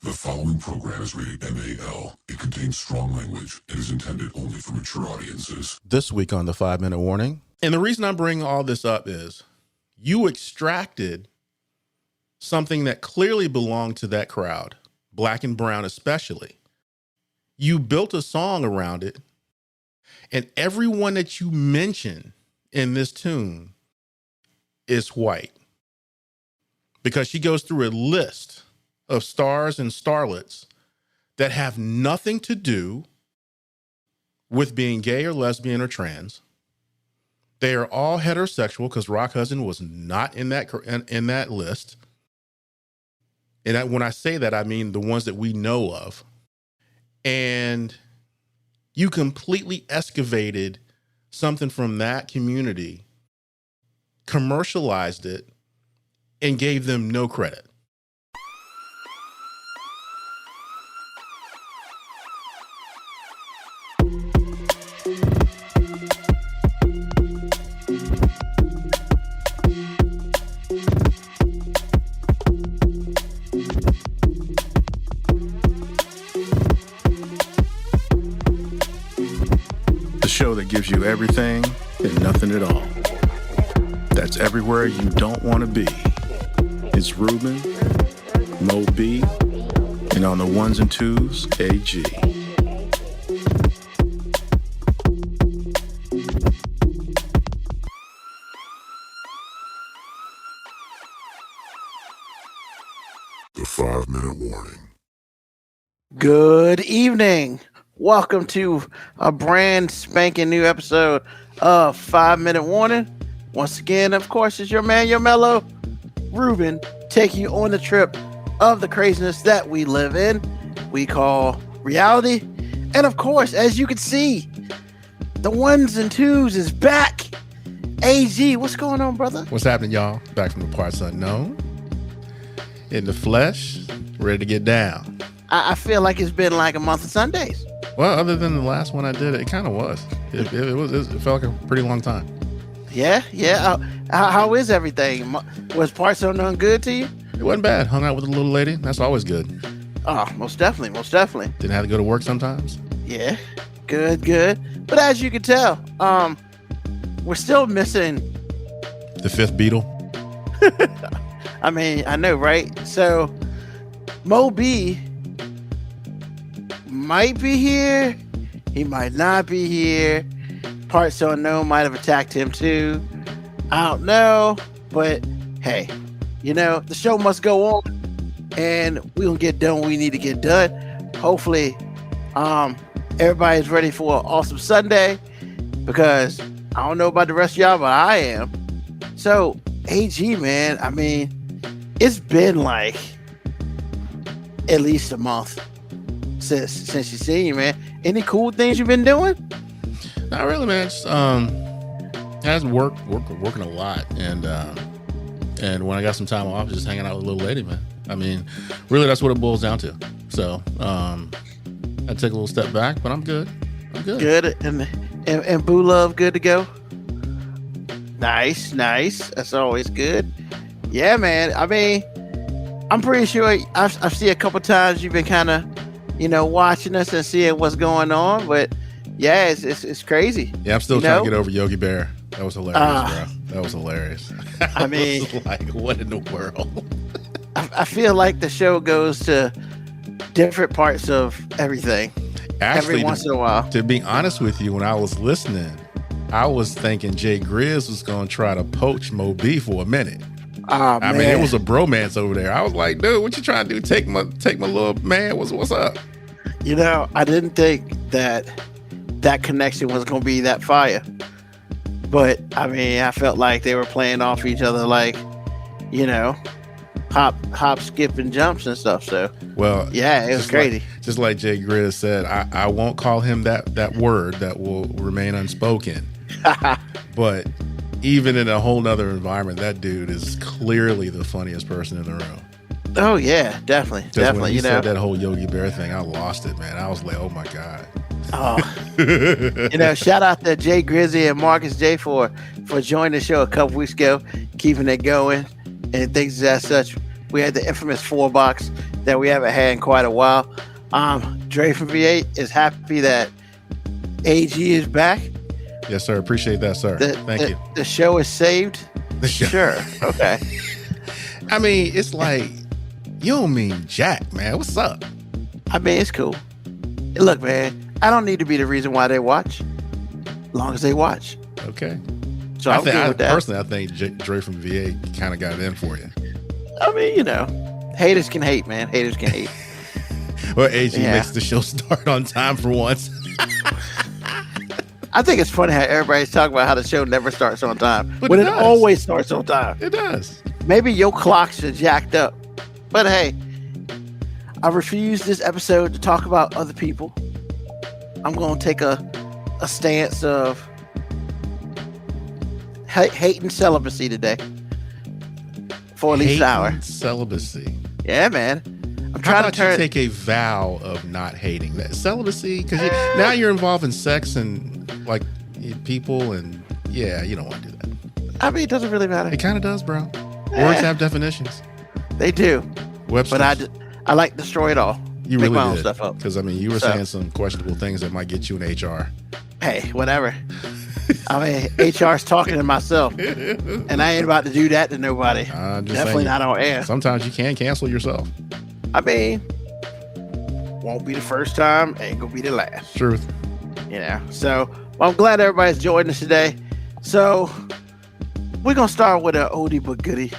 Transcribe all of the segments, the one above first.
The following program is rated MAL. It contains strong language and is intended only for mature audiences. This week on the 5-Minute Warning. And the reason I'm bringing all this up is you extracted something that clearly belonged to that crowd, black and brown especially. You built a song around it, and everyone that you mention in this tune is white. Because she goes through a list of stars and starlets that have nothing to do with being gay or lesbian or trans. They are all heterosexual because Rock Hudson was not in that list. And when I say that, I mean the ones that we know of. And you completely excavated something from that community, commercialized it, and gave them no credit. The show that gives you everything and nothing at all. That's everywhere you don't want to be. It's Ruben, Mo B, and on the ones and twos, AG. The 5-Minute Warning. Good evening. Welcome to a brand spanking new episode of 5-Minute Warning. Once again, of course, it's your man, your mellow, Ruben, taking you on the trip of the craziness that we live in, we call reality. And of course, as you can see, the ones and twos is back. AG, what's going on, brother? What's happening, y'all? Back from the parts unknown. In the flesh, ready to get down. I feel like it's been like a month of Sundays. Well, other than the last one I did, it kind of was. It felt like a pretty long time. Yeah. How is everything? Was parts unknown good to you? It wasn't bad. Hung out with a little lady. That's always good. Oh, most definitely. Didn't have to go to work sometimes. Yeah, good. But as you can tell, we're still missing The fifth Beatle. I mean, I know, right? So, Mo B might be here. He might not be here. Parts unknown might have attacked him too. I don't know. But hey, the show must go on. And we're going to get done what we need to get done. Hopefully, everybody's ready for an awesome Sunday. Because I don't know about the rest of y'all, but I am. So, AG, man, I mean, it's been like at least a month since you seen you, man. Any cool things you've been doing? Not really, man. Just has working a lot, and when I got some time off, just hanging out with a little lady, man. I mean, really, that's what it boils down to. So I take a little step back, but I'm good. Good, and Boo Love good to go. Nice. That's always good. Yeah, man. I mean, I'm pretty sure I've seen a couple times you've been kind of, watching us and seeing what's going on. But yeah, it's crazy. Yeah, I'm still trying to get over Yogi Bear. That was hilarious, bro. That was hilarious. I mean, was like, what in the world? I feel like the show goes to different parts of everything. Actually, every once in a while. To be honest with you, when I was listening, I was thinking Jay Grizz was going to try to poach Mo B for a minute. Oh, I mean, it was a bromance over there. I was like, dude, what you trying to do? Take my little man? What's up? I didn't think that connection was going to be that fire. But, I mean, I felt like they were playing off each other like, hop, skip, and jumps and stuff. So, well, yeah, it was crazy. Just like Jay Grizz said, I won't call him that word that will remain unspoken. But even in a whole nother environment, that dude is clearly the funniest person in the room. Oh yeah, definitely. When he said that whole Yogi Bear thing, I lost it, man. I was like, oh my God. Oh, shout out to Jay Grizzy and Marcus J for joining the show a couple weeks ago, keeping it going and things as such. We had the infamous 4 box that we haven't had in quite a while. Dre from V8 is happy that AG is back. Yes, sir. Appreciate that, sir. Thank you. The show is saved. The show. Sure. Okay. I mean, it's like, you don't mean jack, man. What's up? I mean, it's cool. Look, man, I don't need to be the reason why they watch, as long as they watch. Okay. So I'm good with that. Personally, I think Dre from VA kind of got it in for you. I mean, you know, haters can hate, man. Haters can hate. Well, AG makes the show start on time for once. I think it's funny how everybody's talking about how the show never starts on time, but when it always starts on time. It does. Maybe your clocks are jacked up. But hey, I refuse this episode to talk about other people. I'm going to take a stance of hating celibacy today for at least an hour. Celibacy. Yeah, man. I'm How trying about you take a vow of not hating that celibacy? Because now you're involved in sex and like people, and yeah, you don't want to do that. I mean, it doesn't really matter. It kind of does, bro. Words have definitions. They do. Webster's. But I like to destroy it all. You Make really my own did. stuff up. Because I mean, you were saying some questionable things that might get you in HR. Hey, whatever. I mean, HR's talking to myself, and I ain't about to do that to nobody. Definitely not on air. Sometimes you can cancel yourself. I mean, won't be the first time, ain't gonna be the last. Truth. You know, so well, I'm glad everybody's joining us today. So we're gonna start with an oldie but goodie.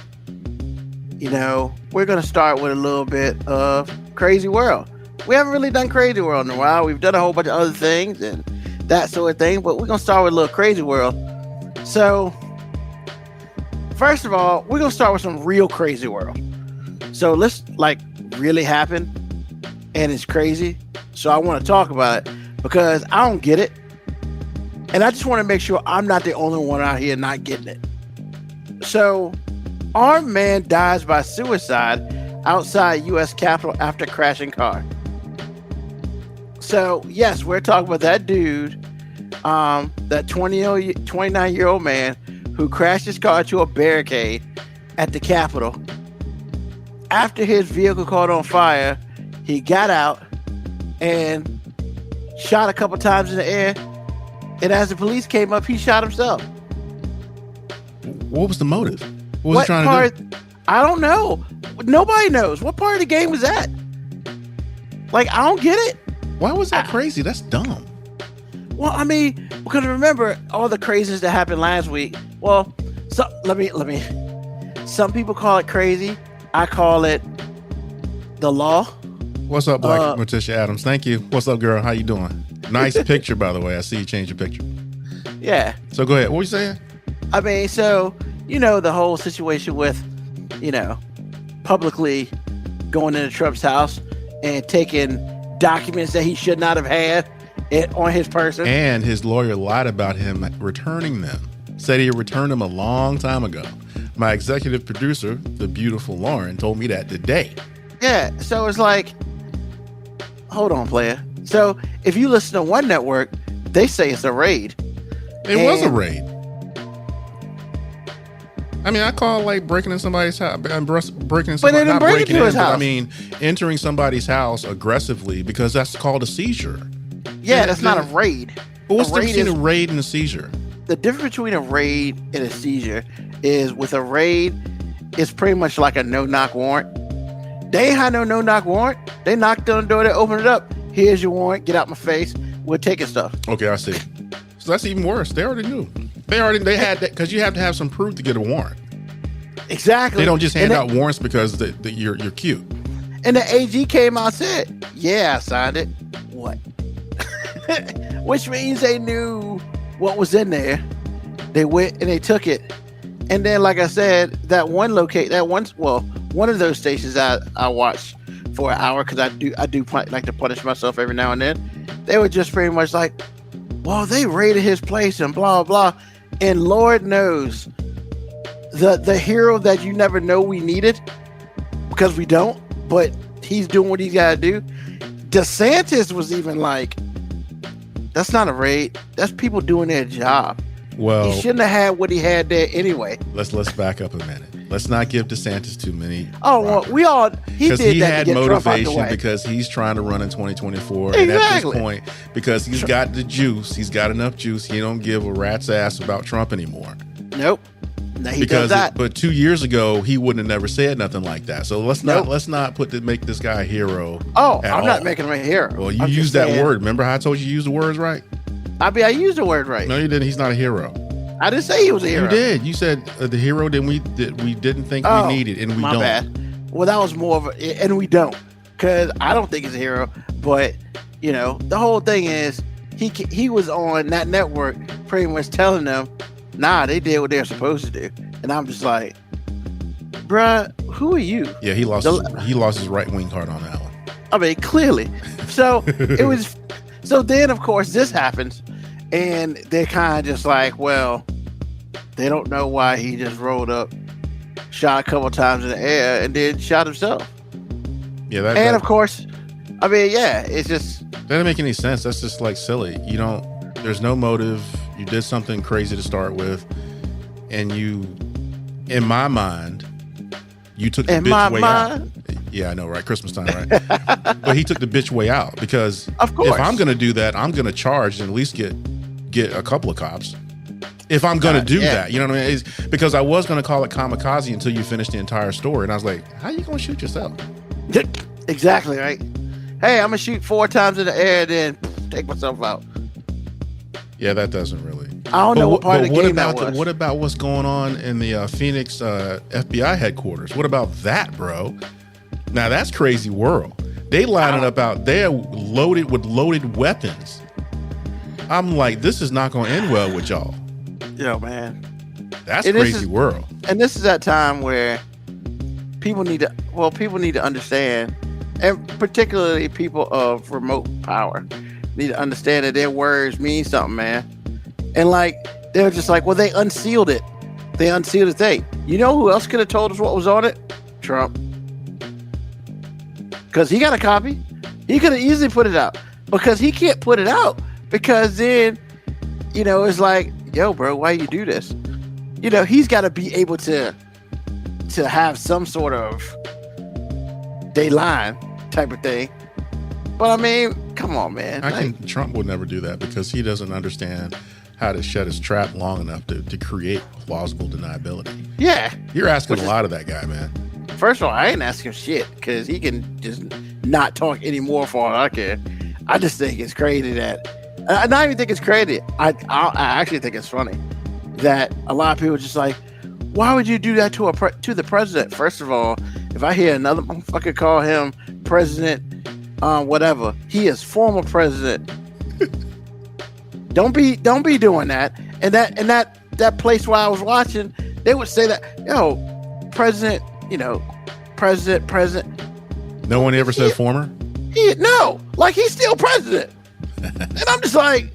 You know, we're gonna start with a little bit of Crazy World. We haven't really done Crazy World in a while. We've done a whole bunch of other things and that sort of thing, but we're gonna start with a little Crazy World. So first of all, we're gonna start with some real Crazy World. So let's really happen, and it's crazy. So I want to talk about it because I don't get it, and I just want to make sure I'm not the only one out here not getting it. So, armed man dies by suicide outside U.S. Capitol after crashing car. So yes, we're talking about that dude, that 29-year-old man who crashed his car into a barricade at the Capitol. After his vehicle caught on fire, he got out and shot a couple times in the air. And as the police came up, he shot himself. What was the motive? What was he trying to do? I don't know. Nobody knows. What part of the game was that? I don't get it. Why was that crazy? That's dumb. Well, I mean, because remember all the craziness that happened last week. Well, so let me. Some people call it crazy. I call it the law. What's up, Black Morticia Adams? Thank you. What's up, girl? How you doing? Nice picture, by the way. I see you changed your picture. Yeah. So go ahead. What were you saying? I mean, so, the whole situation with, publicly going into Trump's house and taking documents that he should not have had on his person. And his lawyer lied about him returning them. Said he returned them a long time ago. My executive producer, the beautiful Lauren, told me that today. Yeah, so it's like, hold on, player. So if you listen to one network, they say it's a raid. It was a raid. I mean, I call breaking in somebody's house, breaking into his house. I mean, entering somebody's house aggressively, because that's called a seizure. Yeah, that's not a raid. But what's the difference between a raid and a seizure? The difference between a raid and a seizure is with a raid, it's pretty much like a no-knock warrant. They ain't had no no-knock warrant. They knocked on the door, they opened it up. Here's your warrant. Get out my face. We're taking stuff. Okay, I see. So that's even worse. They already knew. They had that, because you have to have some proof to get a warrant. Exactly. They don't just hand out warrants because you're cute. And the AG came out and said, "Yeah, I signed it." What? Which means they knew what was in there. They went and they took it. And then, like I said, one of those stations I watched for an hour, because I do like to punish myself every now and then. They were just pretty much like, well, they raided his place and blah, blah. And Lord knows, the hero that you never know we needed, because we don't, but he's doing what he's got to do. DeSantis was even like, that's not a raid. That's people doing their job. Well, he shouldn't have had what he had there anyway. Let's back up a minute. Let's not give DeSantis too many. Oh, well, we all he did he that had to get Trump out the motivation way. because he's trying to run in 2024. Exactly. And at this point, because he's got the juice, he's got enough juice. He don't give a rat's ass about Trump anymore. Nope. No, he does that. But 2 years ago, he wouldn't have never said nothing like that. So let's not make this guy a hero. Oh, at I'm all. not making him a hero. Well, you I'm used just that saying- word. Remember how I told you to use the words right? I used the word right. No, you didn't. He's not a hero. I didn't say he was a hero. You did. You said the hero that we didn't think we needed, and we my don't. Bad. Well, that was more of a, and we don't, because I don't think he's a hero. But the whole thing is he was on that network pretty much telling them, nah, they did what they're supposed to do, and I'm just like, bruh, who are you? Yeah, he lost his right wing card on that one. I mean, clearly. So it was. So then, of course, this happens, and they're kind of just like, well, they don't know why he just rolled up, shot a couple times in the air, and then shot himself. Yeah, of course, I mean, yeah, it's just that doesn't make any sense. That's just like silly. There's no motive. You did something crazy to start with, and in my mind, you took the bitch way out. Yeah, I know, right? Christmas time, right? But he took the bitch way out because of course, if I'm going to do that, I'm going to charge and at least get a couple of cops. If I'm going to do that, you know what I mean? It's because I was going to call it kamikaze until you finish the entire story. And I was like, how you going to shoot yourself? Exactly, right? Hey, I'm going to shoot 4 times in the air and then take myself out. Yeah, that doesn't really. I don't know what part of the game that was. What about what's going on in the Phoenix FBI headquarters? What about that, bro? Now that's crazy world. They lining up out there loaded with loaded weapons. I'm like, this is not going to end well with y'all. Yo, man. That's crazy world. And this is that time where people need to understand, and particularly people of remote power need to understand that their words mean something, man. And like, they're just like, well, they unsealed it. They unsealed the thing. You know who else could have told us what was on it? Trump. Because he got a copy. He could have easily put it out. Because he can't put it out. Because then, it's like, yo, bro, why you do this? He's got to be able to have some sort of day line type of thing. But I mean, come on, man. Trump would never do that because he doesn't understand how to shut his trap long enough to create plausible deniability. Yeah. You're asking a lot of that guy, man. First of all, I ain't asking shit because he can just not talk anymore for all I care. I just think it's crazy that, I don't even think it's crazy. I actually think it's funny that a lot of people are just like, why would you do that to the president? First of all, if I hear another motherfucker call him president, whatever, he is former president. Don't be doing that. And that place where I was watching, they would say that, yo, president, president. No one ever said former? No, like he's still president. And I'm just like,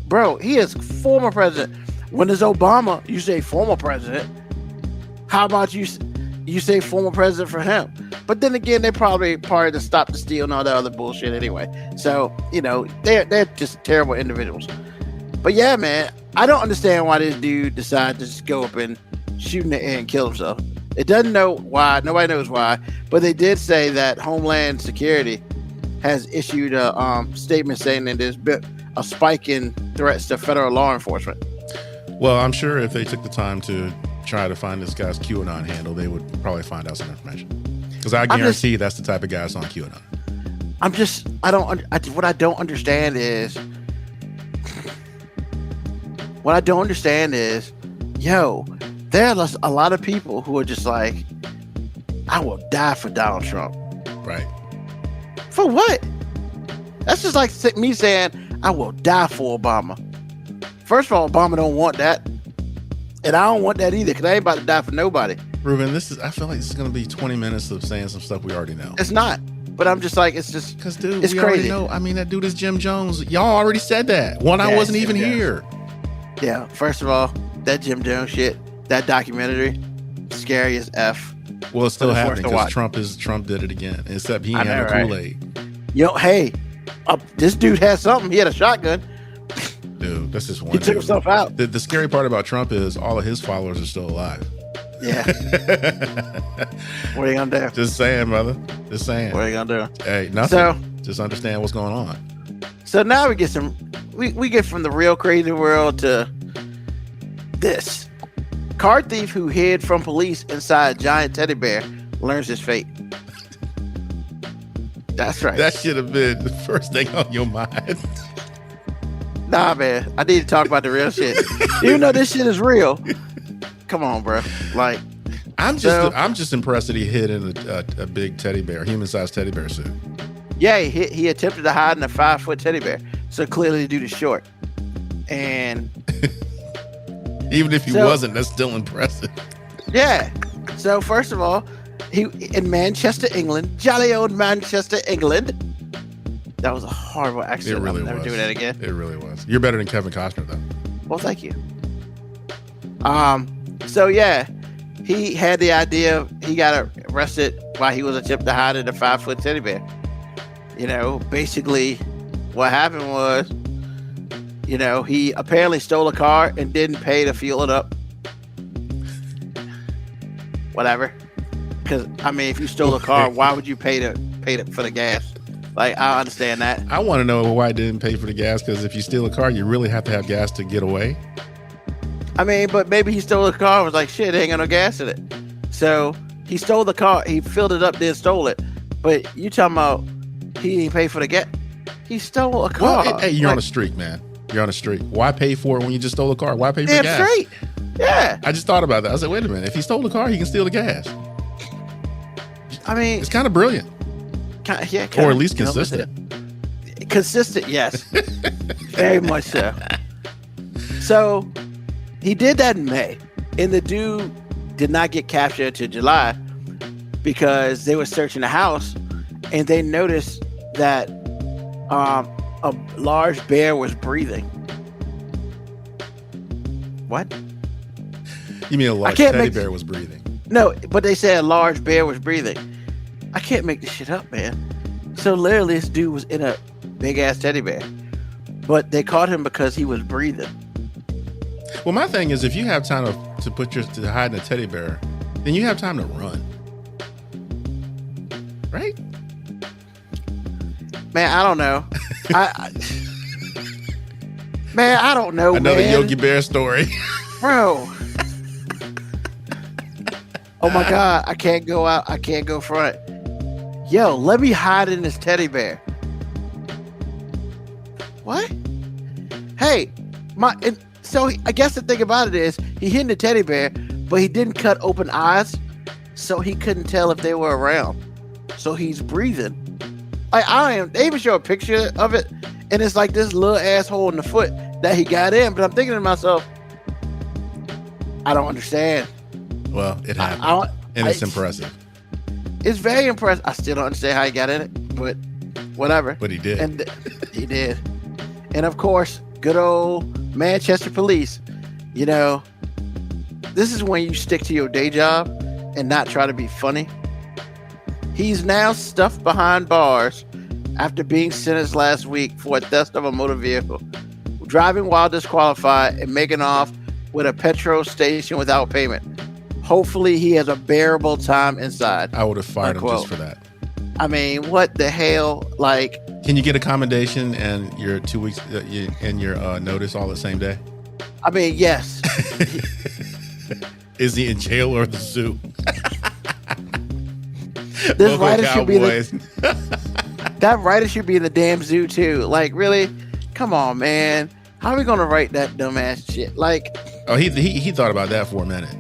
bro, he is former president. When there's Obama, you say former president. How about you say former president for him? But then again, they probably part of the stop the steal and all that other bullshit anyway. So, they're just terrible individuals. But yeah, man, I don't understand why this dude decided to just go up and shoot in the air and kill himself. It doesn't know why. Nobody knows why. But they did say that Homeland Security has issued a statement saying that there's been a spike in threats to federal law enforcement. Well, I'm sure if they took the time to try to find this guy's QAnon handle, they would probably find out some information. Because I guarantee that's the type of guy that's on QAnon. What I don't understand is, yo, there are a lot of people who are just like, I will die for Donald Trump. Right. For what? That's just like me saying, I will die for Obama. First of all, Obama don't want that. And I don't want that either, because I ain't about to die for nobody. Ruben, I feel like this is going to be 20 minutes of saying some stuff we already know. It's not. But I'm just like, it's just, because dude, it's we crazy. Already know. I mean, that dude is Jim Jones. Y'all already said that. I wasn't even here. Yeah, first of all, that Jim Jones shit, that documentary, scary as F. Well, it's still happening because Trump did it again. Except he ain't had no Kool-Aid. Yo, hey, this dude had something. He had a shotgun. Dude, that's just one. He took himself out. The scary part about Trump is all of his followers are still alive. Yeah. What are you gonna do? Just saying, brother. Just saying. What are you gonna do? Hey, nothing. So, just understand what's going on. So now we get we get from the real crazy world to this. Car thief who hid from police inside a giant teddy bear learns his fate. That's right. That should have been the first thing on your mind. Nah, man. I need to talk about the real shit. Even though this shit is real. Come on, bro. Like, I'm just impressed that he hid in a big teddy bear, human-sized teddy bear suit. Yeah, he attempted to hide in a 5-foot teddy bear. So clearly the dude is short. And even if he wasn't, that's still impressive. Yeah. So first of all, he in Manchester, England, jolly old Manchester, England. That was a horrible accent. It really I'll never do that again. It really was. You're better than Kevin Costner, though. Well, thank you. So yeah, he had the idea. He got arrested while he was attempting to hide in a 5-foot teddy bear. You know, basically, what happened was, you know, he apparently stole a car and didn't pay to fuel it up. Whatever. Because I mean, if you stole a car, why would you pay for the gas? Like, I understand that. I want to know why I didn't pay for the gas, because if you steal a car, you really have to have gas to get away. I mean, but maybe he stole the car and was like, shit, ain't got no gas in it. So he stole the car, he filled it up, then stole it. But you talking about he didn't pay for the gas? He stole a car. Well, hey, you're on a streak, man. You're on a streak. Why pay for it when you just stole a car? Why pay for the gas? Damn straight. Yeah. I just thought about that. I said, wait a minute. If he stole the car, he can steal the gas. I mean, it's kind of brilliant. Yeah, or at least consistent. Consistent, yes. Very much so. So he did that in May, and the dude did not get captured until July because they were searching the house and they noticed that a large bear was breathing. What? You mean a large teddy bear was breathing? No, but they said a large bear was breathing. I can't make this shit up, man. So literally, this dude was in a big ass teddy bear, but they caught him because he was breathing. Well, my thing is, if you have time to hide in a teddy bear, then you have time to run, right? Man, I don't know. Man, I don't know. Another man. Yogi Bear story, bro. Oh my God, I can't go out. I can't go front. Yo, let me hide in this teddy bear. What? Hey, I guess the thing about it is he hid in the teddy bear, but he didn't cut open eyes, so he couldn't tell if they were around. So he's breathing. They even show a picture of it, and it's like this little asshole in the foot that he got in. But I'm thinking to myself, I don't understand. Well, it happened, and it's impressive. It's very impressive. I still don't understand how he got in it, but whatever. But he did. And he did. And of course, good old Manchester police, you know, this is when you stick to your day job and not try to be funny. He's now stuffed behind bars after being sentenced last week for a theft of a motor vehicle, driving while disqualified, and making off with a petrol station without payment. Hopefully he has a bearable time inside. I would have fired him just for that. I mean, what the hell? Like, can you get a commendation and your 2 weeks and your notice all the same day? I mean, yes. Is he in jail or the zoo? This writer should be that writer should be in the damn zoo too. Like, really? Come on, man. How are we gonna write that dumbass shit? Like, oh, he thought about that for a minute.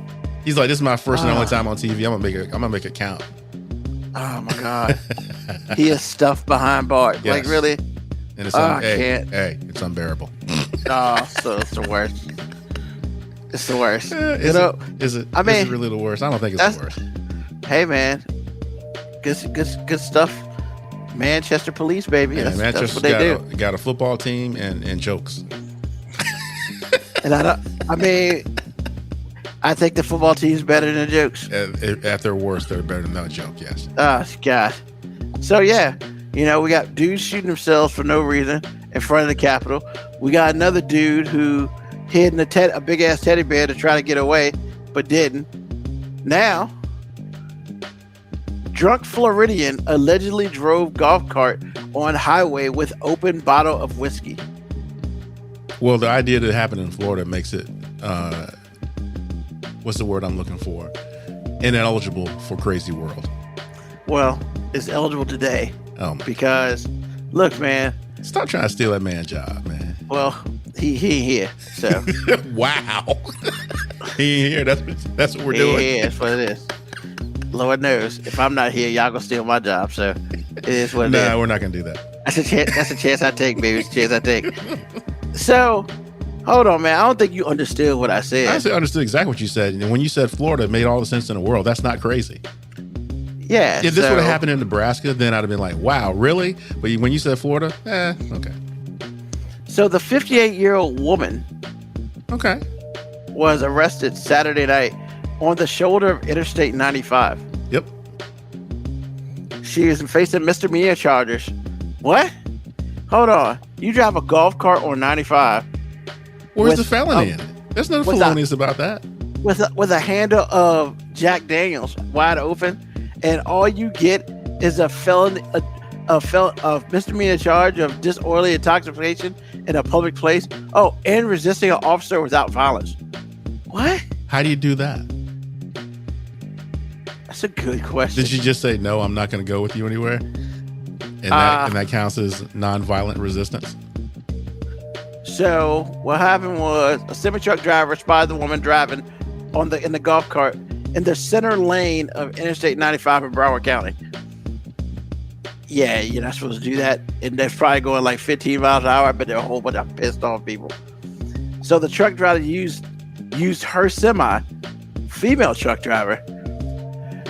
He's like, this is my first and only time on TV. I'm gonna make it count. Oh my God. He is stuffed behind bars. Yes. Like, really? And it's it's unbearable. Oh, so it's the worst. It's the worst. Is it really the worst? I don't think it's the worst. Hey man. Good stuff. Manchester police, baby. Yeah, that's what they do. Got a football team and jokes. And I think the football team's better than the jokes. At their worst, they're better than that joke, yes. Oh, God. So, yeah, you know, we got dudes shooting themselves for no reason in front of the Capitol. We got another dude who hid in a big-ass teddy bear to try to get away, but didn't. Now, drunk Floridian allegedly drove golf cart on highway with open bottle of whiskey. Well, the idea that it happened in Florida makes it, what's the word I'm looking for? Ineligible for Crazy World. Well, it's eligible today. Oh, man. Because, look, man. Stop trying to steal that man's job, man. Well, he ain't here, so. Wow. He ain't here. That's what we're doing. Yeah, that's what it is. Lord knows, if I'm not here, y'all gonna steal my job. So it is what it is. Nah, we're not gonna do that. That's a chance I take, baby. It's a chance I take. So, hold on, man. I don't think you understood what I said. I actually understood exactly what you said. And when you said Florida, it made all the sense in the world. That's not crazy. Yeah. If this would have happened in Nebraska, then I'd have been like, wow, really? But when you said Florida, okay. So the 58-year-old woman Okay. was arrested Saturday night on the shoulder of Interstate 95. Yep. She is facing misdemeanor charges. What? Hold on. You drive a golf cart on 95. Where's the felony in it? There's no felonies about that. With a handle of Jack Daniels wide open, and all you get is a misdemeanor charge of disorderly intoxication in a public place. Oh, and resisting an officer without violence. What? How do you do that? That's a good question. Did you just say, no, I'm not going to go with you anywhere? And that counts as nonviolent resistance? So what happened was a semi-truck driver spotted the woman driving in the golf cart in the center lane of Interstate 95 in Broward County. Yeah, you're not supposed to do that. And they're probably going like 15 miles an hour, but there are a whole bunch of pissed off people. So the truck driver used her semi, female truck driver,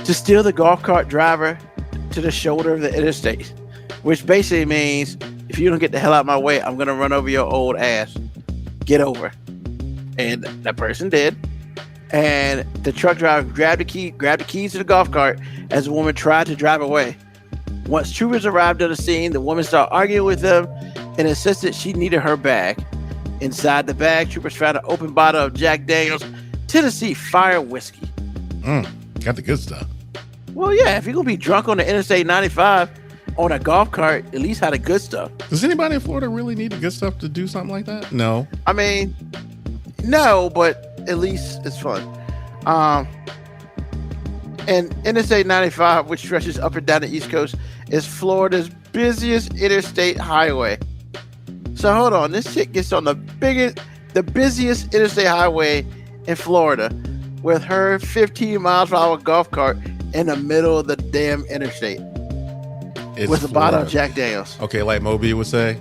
to steal the golf cart driver to the shoulder of the interstate, which basically means, if you don't get the hell out of my way, I'm going to run over your old ass. Get over. And that person did. And the truck driver grabbed the keys to the golf cart as the woman tried to drive away. Once troopers arrived on the scene, the woman started arguing with them and insisted she needed her bag. Inside the bag, troopers found an open bottle of Jack Daniels Tennessee Fire Whiskey. Got the good stuff. Well, yeah, if you're going to be drunk on the Interstate 95 on a golf cart, at least have the good stuff. Does anybody in Florida really need the good stuff to do something like that? No. I mean, no, but at least it's fun. And Interstate 95, which stretches up and down the East Coast, is Florida's busiest interstate highway. So hold on, this chick gets on the busiest interstate highway in Florida with her 15 miles per hour golf cart in the middle of the damn interstate. It's with a bottle of Jack Daniels. Okay, like Moby would say,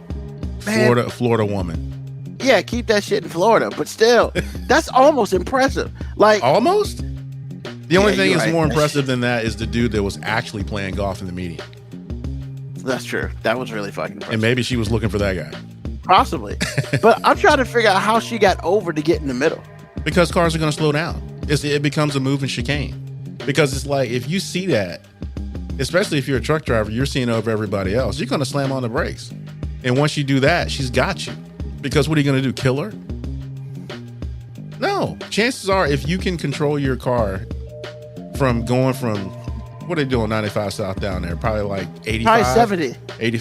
Florida woman. Yeah, keep that shit in Florida, but still, that's almost impressive. Like almost? The only thing that's right. more impressive than that is the dude that was actually playing golf in the meeting. That's true. That was really fucking impressive. And maybe she was looking for that guy. Possibly. But I'm trying to figure out how she got over to get in the middle. Because cars are going to slow down. It becomes a moving chicane. Because it's like, if you see that, especially if you're a truck driver, you're seeing over everybody else, you're going to slam on the brakes. And once you do that, she's got you. Because what are you going to do? Kill her? No. Chances are, if you can control your car from going from, what are they doing 95 South down there? Probably like 85? Probably 70. 80.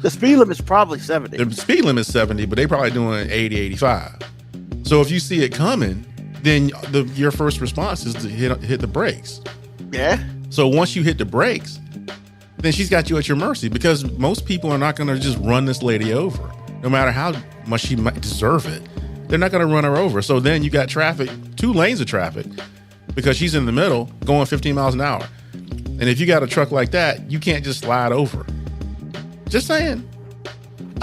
The speed limit is probably 70. The speed limit is 70, but they probably doing 80, 85. So if you see it coming, then your first response is to hit the brakes. Yeah. So once you hit the brakes, then she's got you at your mercy, because most people are not going to just run this lady over. No matter how much she might deserve it, they're not going to run her over. So then you got traffic, 2 lanes of traffic, because she's in the middle going 15 miles an hour. And if you got a truck like that, you can't just slide over. Just saying.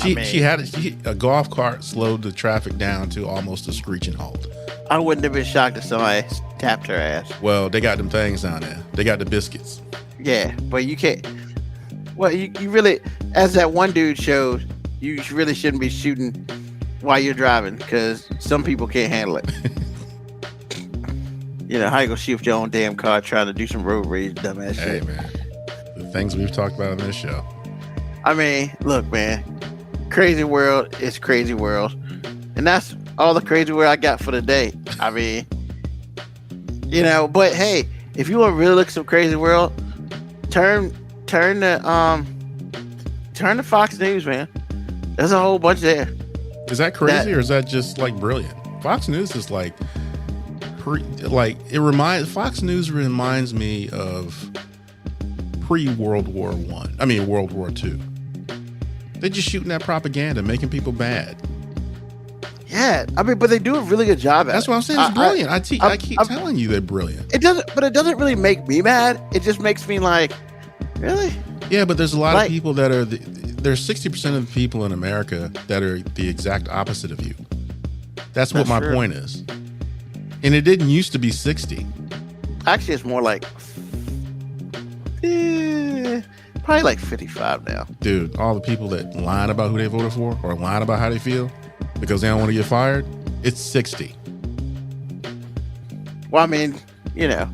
A golf cart slowed the traffic down to almost a screeching halt. I wouldn't have been shocked if somebody tapped her ass. Well, they got them things down there. They got the biscuits. Yeah, but you can't. Well, you really, as that one dude showed, you really shouldn't be shooting while you're driving, because some people can't handle it. You know, how you gonna shoot with your own damn car trying to do some road rage, dumbass shit? Hey, man. The things we've talked about on this show. I mean, look, man. Crazy world is crazy world. And that's all the crazy world I got for today. I mean, You know, but hey, if you want to really look at some crazy world, turn to Fox News, man. There's a whole bunch there. Is that crazy or is that just like brilliant? Fox News is like Fox News reminds me of pre-World War One. I mean World War II. They're just shooting that propaganda, making people bad. Yeah, I mean, but they do a really good job at it. That's what I'm saying. It's brilliant. I keep telling you they're brilliant. It doesn't really make me mad. It just makes me like, really? Yeah, but there's a lot of people that are there's 60% of the people in America that are the exact opposite of you. That's what my point is. And it didn't used to be 60. Actually, it's more like probably like 55 now. Dude, all the people that lying about who they voted for or lying about how they feel because they don't want to get fired, it's 60. Well, I mean, you know,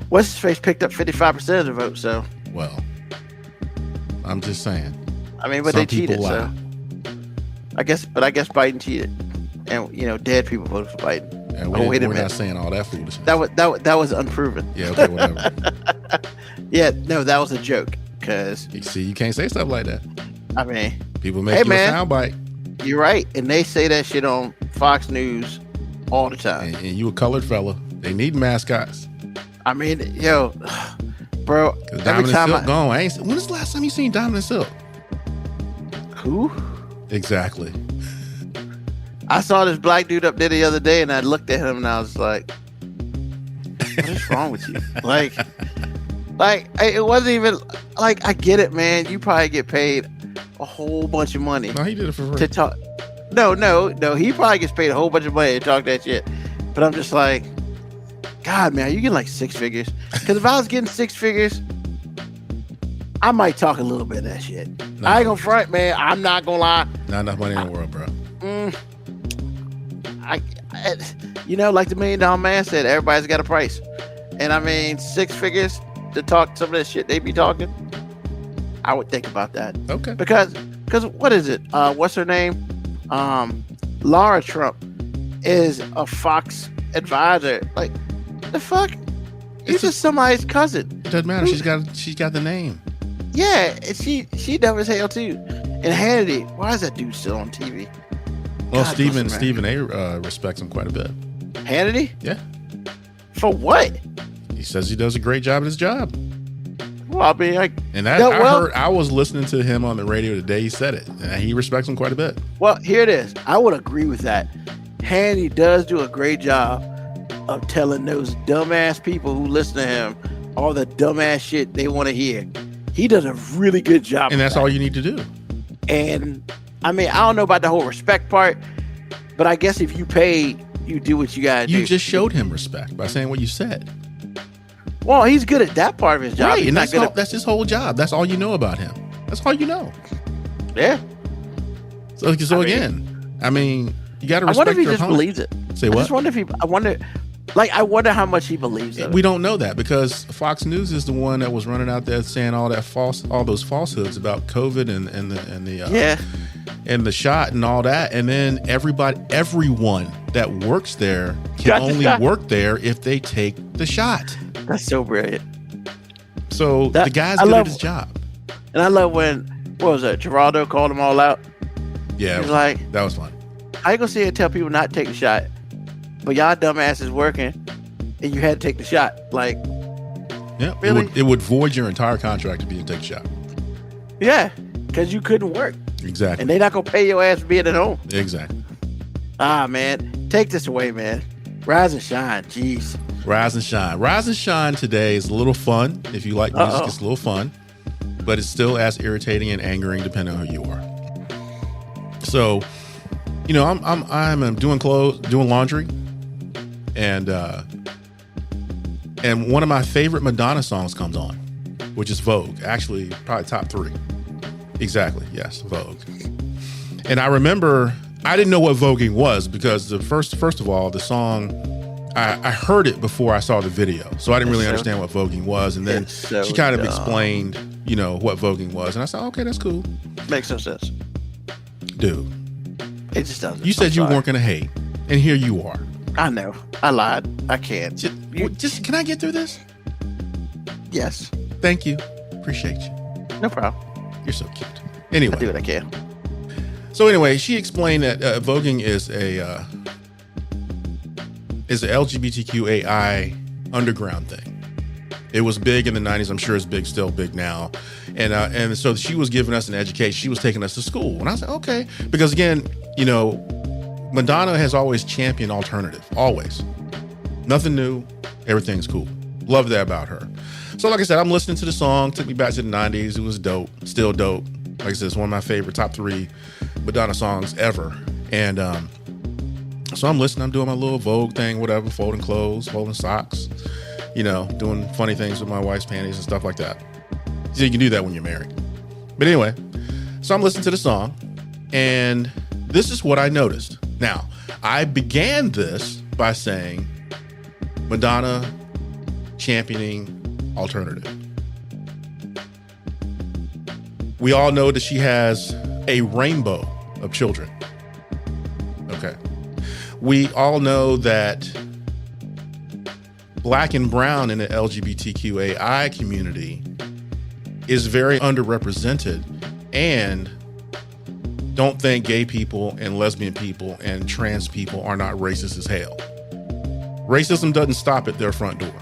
what's his face picked up 55% of the vote, so. Well, I'm just saying. I mean, but they cheated, so. I guess Biden cheated, and you know, dead people voted for Biden. Yeah, we're not saying all that foolishness. That was unproven. Yeah, okay, whatever. Yeah, no, that was a joke. Cause you see, you can't say stuff like that. I mean, people make you a soundbite. You're right, and they say that shit on Fox News all the time. And you a colored fella. They need mascots. I mean, yo, bro. Diamond and Silk gone. When was the last time you seen Diamond and Silk? Who? Exactly. I saw this black dude up there the other day, and I looked at him, and I was like, "What is wrong with you?" Like, it wasn't even like, I get it, man. You probably get paid a whole bunch of money. No, he did it for free. To talk. No. He probably gets paid a whole bunch of money to talk that shit. But I'm just like, God, man, you getting like 6 figures? Because if I was getting 6 figures, I might talk a little bit of that shit. No. I ain't gonna front, man. I'm not gonna lie. Not enough money in the world, bro. You know, like the $1 Million Man said, everybody's got a price. And I mean, 6 figures to talk some of that shit they be talking, I would think about that. Okay. Because what is it? What's her name? Laura Trump is a Fox advisor. Like, the fuck? You're just somebody's cousin. It doesn't matter. She's got the name. Yeah, and she dumb as hell too. And Hannity, why is that dude still on TV? Well, Stephen A. Respects him quite a bit. Hannity? Yeah. For what? He says he does a great job at his job. Well, I mean, I was listening to him on the radio today. He said it, and he respects him quite a bit. Well, here it is. I would agree with that. Hannity does do a great job of telling those dumbass people who listen to him all the dumbass shit they want to hear. He does a really good job. And that's all you need to do. And I mean, I don't know about the whole respect part, but I guess if you pay, you do what you gotta do. You just showed him respect by saying what you said. Well, he's good at that part of his job. Right, and that's his whole job. That's all you know about him. That's all you know. Yeah. So again, I mean, you got to respect your opponent. I wonder if he just believes it. Say what? I wonder how much he believes it. We don't know that because Fox News is the one that was running out there saying all those falsehoods about COVID and the shot and all that, and then everyone that works there can only work there if they take the shot. That's so brilliant. So the guy's good at his job. And I love when, what was that, Geraldo called them all out? Yeah, he was like, that was fun. I ain't gonna sit here and tell people not to take the shot, but y'all dumbass is working and you had to take the shot. Like, yeah, really? It would void your entire contract if you didn't take the shot. Yeah, because you couldn't work. Exactly. And they're not gonna pay your ass for being at home. Exactly. Ah, man, take this away, man. Rise and shine. Jeez. Rise and shine. Rise and shine today is a little fun. If you like music, it's a little fun, but it's still as irritating and angering depending on who you are. So, you know, I'm doing laundry, and one of my favorite Madonna songs comes on, which is Vogue. Actually, probably top 3. Exactly. Yes, Vogue. And I remember I didn't know what voguing was because the first of all, the song, I heard it before I saw the video, so I didn't really understand what voguing was. And then she kind of explained, you know, what voguing was, and I said, okay, that's cool. Makes no sense, dude. It just doesn't. You said you weren't gonna hate, and here you are. I know. I lied. I can't. Just can I get through this? Yes. Thank you. Appreciate you. No problem. You're so cute. Anyway. I do what I can. So anyway, she explained that voguing is a LGBTQAI underground thing. It was big in the 90s. I'm sure it's still big now. And so she was giving us an education. She was taking us to school. And I was like, okay. Because again, Madonna has always championed alternative. Always. Nothing new. Everything's cool. Love that about her. So like I said, I'm listening to the song. Took me back to the 90s. It was dope. Still dope. Like I said, it's one of my favorite top 3 Madonna songs ever. And so I'm listening. I'm doing my little Vogue thing, whatever, folding clothes, folding socks, doing funny things with my wife's panties and stuff like that. So you can do that when you're married. But anyway, so I'm listening to the song, and this is what I noticed. Now, I began this by saying Madonna championing alternative. We all know that she has a rainbow of children. Okay. We all know that Black and brown in the LGBTQAI community is very underrepresented, and don't think gay people and lesbian people and trans people are not racist as hell. Racism doesn't stop at their front door.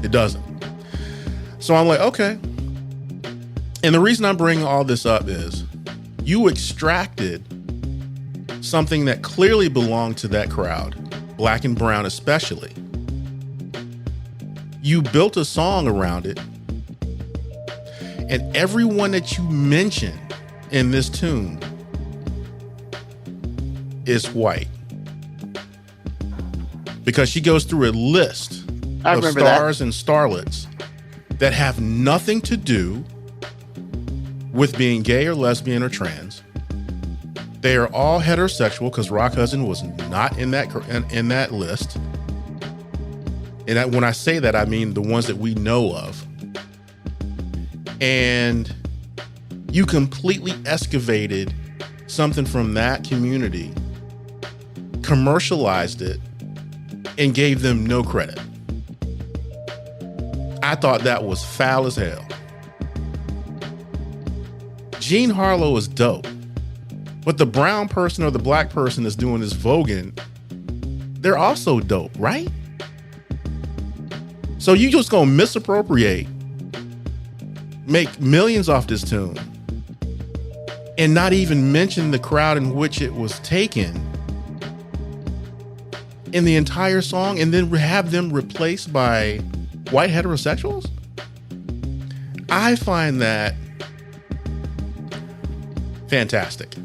It doesn't. So I'm like, okay. And the reason I'm bringing all this up is you extracted something that clearly belonged to that crowd, Black and brown especially. You built a song around it, and everyone that you mention in this tune is white. Because she goes through a list of stars and starlets that have nothing to do with being gay or lesbian or trans. They are all heterosexual because Rock Hudson was not in that list. And when I say that, I mean the ones that we know of. And you completely excavated something from that community, commercialized it, and gave them no credit. I thought that was foul as hell. Jean Harlow is dope, but the brown person or the black person that's doing this voguing, they're also dope, right? So you just gonna misappropriate, make millions off this tune, and not even mention the crowd in which it was taken in the entire song, and then have them replaced by white heterosexuals? I find that fantastic.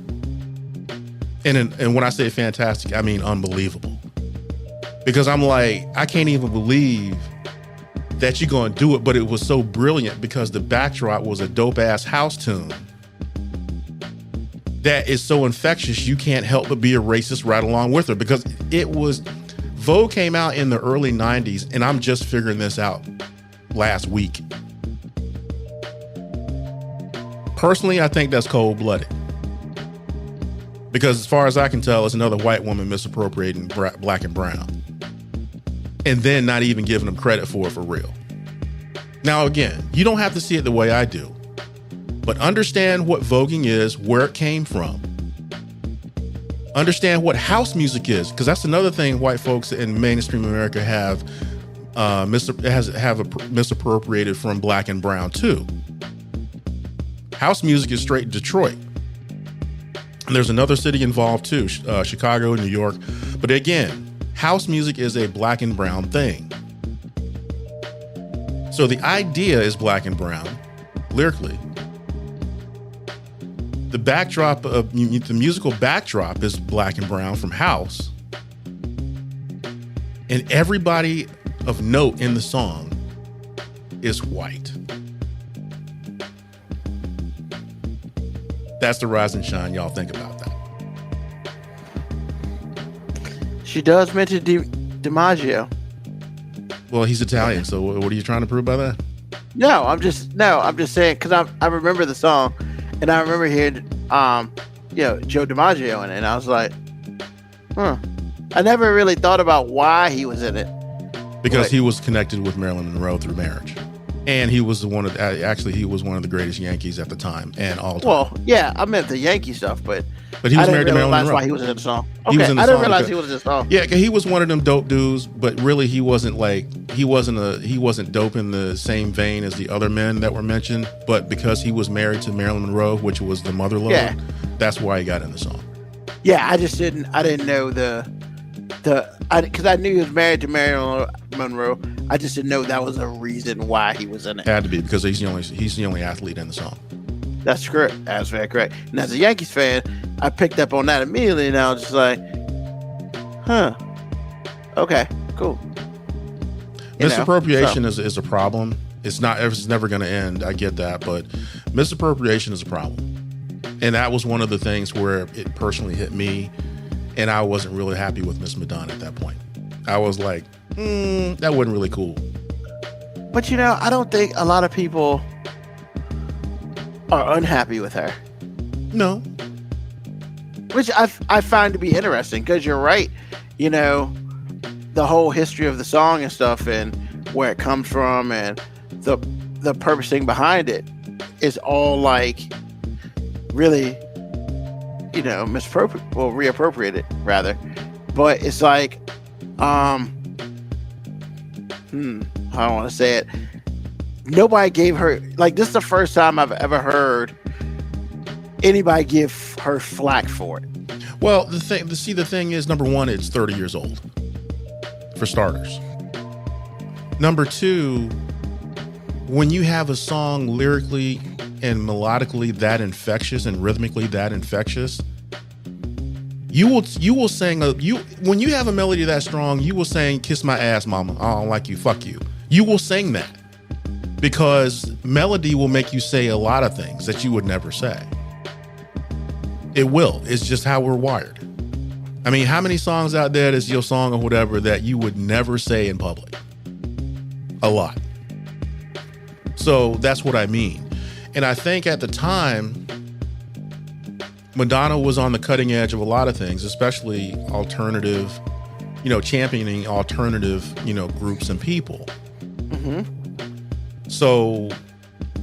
And when I say fantastic, I mean unbelievable. Because I'm like, I can't even believe that you're going to do it, but it was so brilliant because the backdrop was a dope ass house tune that is so infectious you can't help but be a racist right along with her, because Vogue came out in the early 90s, and I'm just figuring this out last week. Personally, I think that's cold-blooded. Because as far as I can tell, it's another white woman misappropriating Black and brown. And then not even giving them credit for it for real. Now, again, you don't have to see it the way I do. But understand what voguing is, where it came from. Understand what house music is, because that's another thing white folks in mainstream America have misappropriated from Black and brown too. House music is straight Detroit. And there's another city involved too, Chicago, New York. But again, house music is a Black and brown thing. So the idea is Black and brown, lyrically. The backdrop of the musical backdrop is Black and brown from house. And everybody of note in the song is white. That's the rise and shine. Y'all think about that. She does mention DiMaggio. Well, he's Italian, so what are you trying to prove by that? No, I'm just saying, because I remember the song, and I remember hearing Joe DiMaggio in it, and I was like, huh. I never really thought about why he was in it. Because But- he was connected with Marilyn Monroe through marriage. And he was one of the greatest Yankees at the time and all time. Well, yeah, I meant the Yankee stuff, but He was I married didn't to Marilyn realize Monroe. why he was in the song. He Okay, was in the I didn't song realize because- he was in the song. Yeah, he was one of them dope dudes, but really he wasn't dope in the same vein as the other men that were mentioned. But because he was married to Marilyn Monroe, which was the mother lode, Yeah. that's why he got in the song. Yeah, I didn't know because I knew he was married to Marilyn Monroe. I just didn't know that was a reason why he was in it. Had to be because he's the only athlete in the song. That's correct. That's very correct. And as a Yankees fan, I picked up on that immediately, and I was just like, huh. Okay, cool. You know, Misappropriation is a problem. It's never going to end. I get that, but misappropriation is a problem. And that was one of the things where it personally hit me, and I wasn't really happy with Miss Madonna at that point. I was like, that wasn't really cool. But I don't think a lot of people are unhappy with her, No. which I find to be interesting because you're right. The whole history of the song and stuff, and where it comes from, and the purposing behind it is all like really, reappropriated rather. But it's like, I don't want to say it. Nobody gave her, like, this is the first time I've ever heard anybody give her flack for it. Well, the thing is, number one, it's 30 years old, for starters. Number two, when you have a song lyrically and melodically that infectious and rhythmically that infectious, you will sing when you have a melody that strong, you will sing "Kiss My Ass, Mama, I don't like you, fuck you." You will sing that because melody will make you say a lot of things that you would never say. It will. It's just how we're wired. I mean, how many songs out there is your song or whatever that you would never say in public? A lot. So that's what I mean. And I think at the time, Madonna was on the cutting edge of a lot of things, especially alternative, championing alternative, groups and people. Mm-hmm. So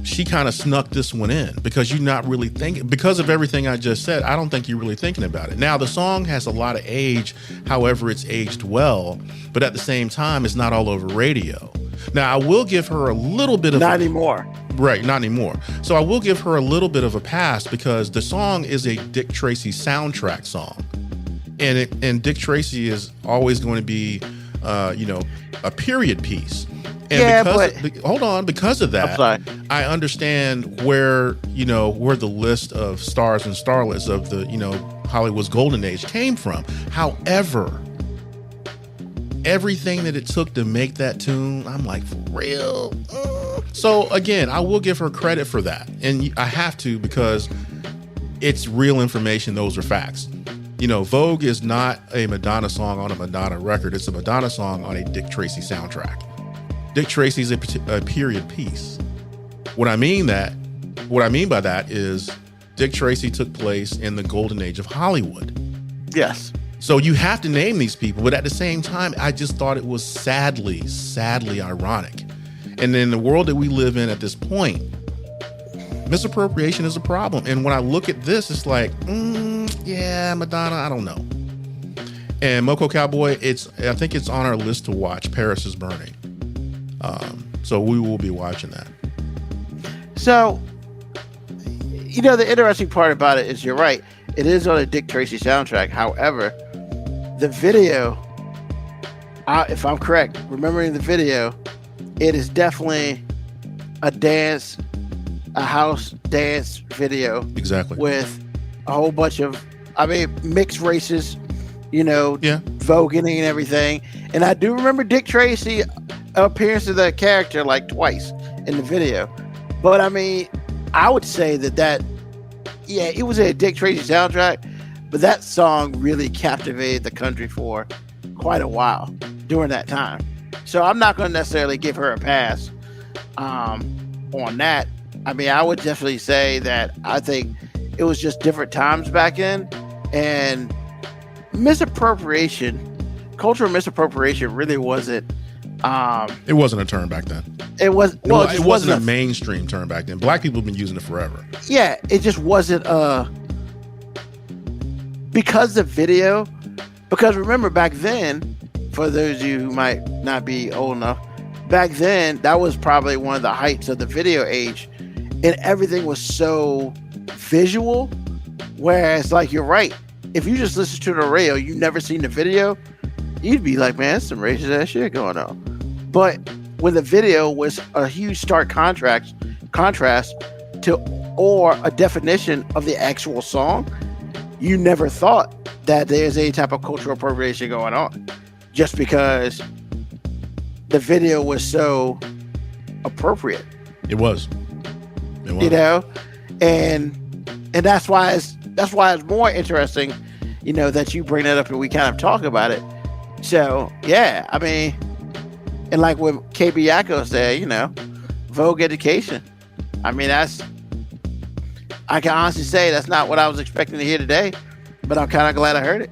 she kind of snuck this one in because you're not really thinking, because of everything I just said. I don't think you're really thinking about it. Now, the song has a lot of age. However, it's aged well, but at the same time, it's not all over radio. Now, I will give her a little bit of Not anymore. Right, not anymore. So I will give her a little bit of a pass because the song is a Dick Tracy soundtrack song. And Dick Tracy is always going to be, a period piece. And because of that, I understand where the list of stars and starlets of the, Hollywood's golden age came from. However, everything that it took to make that tune, I'm like, for real? So again, I will give her credit for that. And I have to because it's real information. Those are facts. Vogue is not a Madonna song on a Madonna record. It's a Madonna song on a Dick Tracy soundtrack. Dick Tracy is a period piece. What I mean by that is Dick Tracy took place in the golden age of Hollywood. Yes. So you have to name these people, but at the same time, I just thought it was sadly ironic. And in the world that we live in at this point, misappropriation is a problem. And when I look at this, it's like, yeah, Madonna, I don't know. And Moco Cowboy, I think it's on our list to watch. Paris is Burning. So we will be watching that. So, the interesting part about it is you're right. It is on a Dick Tracy soundtrack. However, the video, if I'm correct, remembering the video, it is definitely a house dance video. Exactly. With a whole bunch of, mixed races, voguing and everything. And I do remember Dick Tracy appearance of the character like twice in the video. But I would say that it was a Dick Tracy soundtrack, but that song really captivated the country for quite a while during that time. So I'm not going to necessarily give her a pass on that. I would definitely say that I think it was just different times back then, and misappropriation cultural misappropriation really wasn't. It wasn't a term back then. It was. Well, it wasn't a mainstream term back then. Black people have been using it forever. Yeah, it just wasn't. Because the video. Because remember back then, for those of you who might not be old enough, back then that was probably one of the heights of the video age, and everything was so visual. Whereas, like, you're right. If you just listen to the radio, you never seen the video, you'd be like, man, that's some racist ass shit going on. But when the video was a huge stark contrast to or a definition of the actual song, you never thought that there's any type of cultural appropriation going on, just because the video was so appropriate. It was. You know, and that's why it's more interesting, you know, that you bring that up and we kind of talk about it. So yeah, I mean, and like what KB Yako said, you know, Vogue education. I mean, I can honestly say that's not what I was expecting to hear today, but I'm kind of glad I heard it.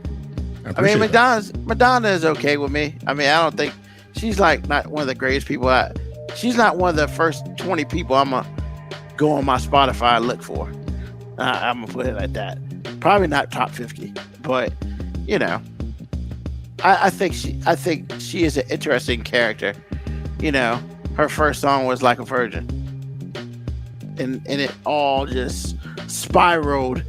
I mean, Madonna is okay with me. I mean, I don't think she's like not one of the greatest people. She's not one of the first 20 people I'm gonna go on my Spotify and look for. I'm gonna put it like that. Probably not top 50, but you know, I think she is an interesting character. You know, her first song was Like a Virgin, and it all just spiraled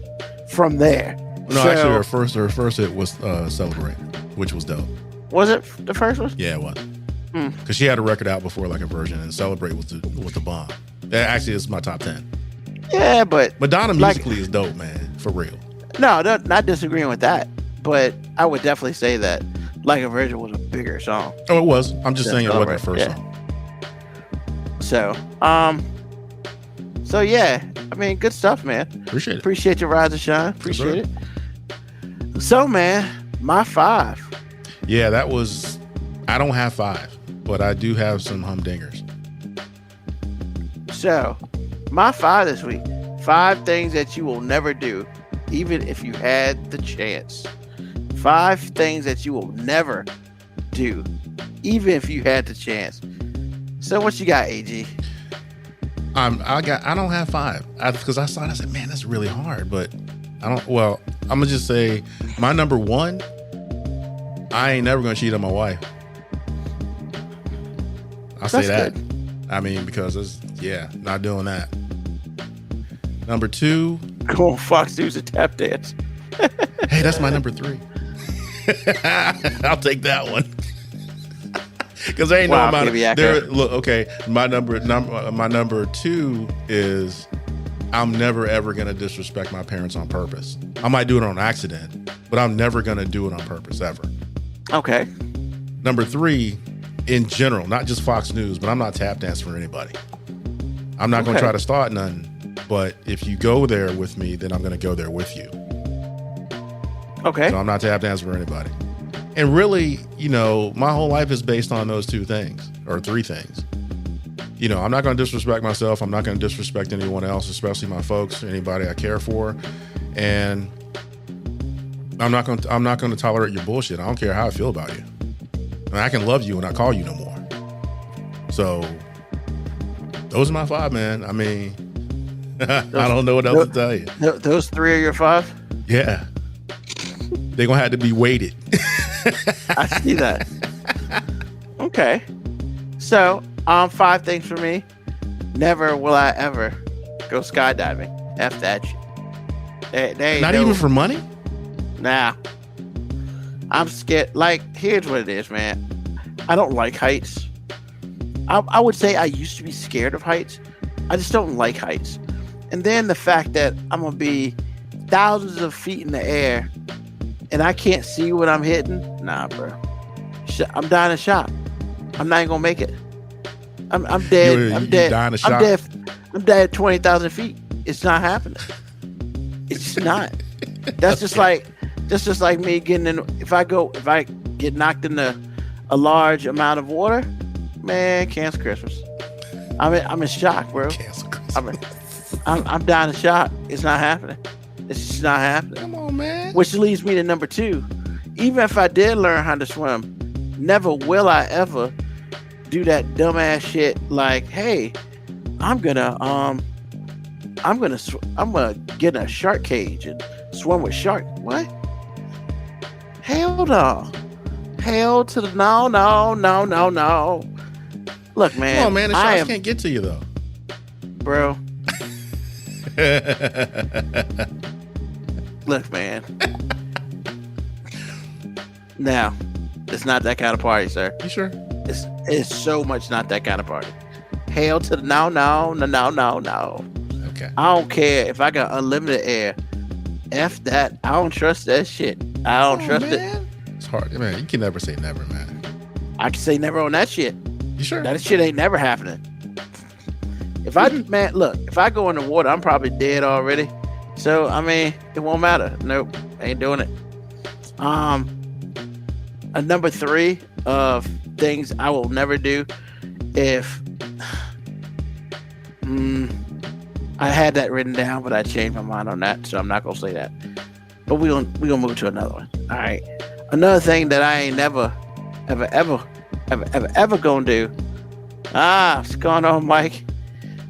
from there. No, actually, her first hit was Celebrate, which was dope. Was it the first one? Yeah, it was. Because she had a record out before Like a Virgin, and Celebrate was the bomb. That actually is my top 10. Yeah, but Madonna musically is dope, man, for real. No, not disagreeing with that, but I would definitely say that Like a Virgin was a bigger song. Oh, it was. I'm just saying it wasn't the first song. So yeah, I mean, good stuff, man. Appreciate it. Appreciate your rise and shine. Appreciate it. So, man, my 5. Yeah, that was. I don't have 5, but I do have some humdingers. So, my 5 this week: 5 things that you will never do, even if you had the chance. 5 things that you will never do, even if you had the chance. So, what you got, AG? I don't have 5 because I saw it. I said, man, that's really hard. But I don't. Well, I'm gonna just say my number 1. I ain't never gonna cheat on my wife. I'll say that. Good. I mean, because not doing that. Number 2. Go on Fox News and tap dance. Hey, that's my number 3. I'll take that one. Because there ain't no amount of there. Look, okay. My number 2 is I'm never ever gonna disrespect my parents on purpose. I might do it on accident, but I'm never gonna do it on purpose ever. Okay. Number 3, in general, not just Fox News, but I'm not tap dancing for anybody. I'm not gonna try to start nothing. But if you go there with me, then I'm gonna go there with you. Okay. So I'm not tap dancing for anybody. And really, you know, my whole life is based on those 2 things or 3 things. You know, I'm not going to disrespect myself. I'm not going to disrespect anyone else, especially my folks, anybody I care for. And I'm not going to tolerate your bullshit. I don't care how I feel about you. And I can love you and not call you no more. So those are my 5, man. I mean, I don't know what else to tell you. Those 3 are your 5? Yeah. They're going to have to be weighted. I see that. Okay. So, 5 things for me. Never will I ever go skydiving. F that shit. Not even for money? Nah. I'm scared. Like, here's what it is, man. I don't like heights. I would say I used to be scared of heights. I just don't like heights. And then the fact that I'm going to be thousands of feet in the air and I can't see what I'm hitting. Nah, bro. I'm dying of shock. I'm not even gonna make it. I'm dead. I'm dead. Dying of shock. I'm dead at 20,000 feet. It's not happening. It's just not. That's just like me getting in. If I get knocked into a large amount of water, man, cancel Christmas. I'm in shock, bro. Cancel Christmas. I'm dying of shock. It's not happening. It's just not happening. Come on, man. Which leads me to number 2. even if I did learn how to swim, never will I ever do that dumbass shit. Like, hey, I'm gonna get in a shark cage and swim with sharks. What? Hell no. Hell to the no. Look, man. Oh man, the sharks can't get to you though, bro. Look, man. Now, it's not that kind of party, sir. You sure? It's so much not that kind of party. Hell to the no. Okay. I don't care if I got unlimited air. F that. I don't trust that shit. I don't trust it. It's hard, man. You can never say never, man. I can say never on that shit. You sure? That shit ain't never happening. If I go in the water, I'm probably dead already. So I mean, it won't matter. Nope, ain't doing it. A number 3 of things I will never do. If I had that written down, but I changed my mind on that, so I'm not gonna say that. But we gonna move to another one. All right. Another thing that I ain't never, ever gonna do. What's going on, Mike?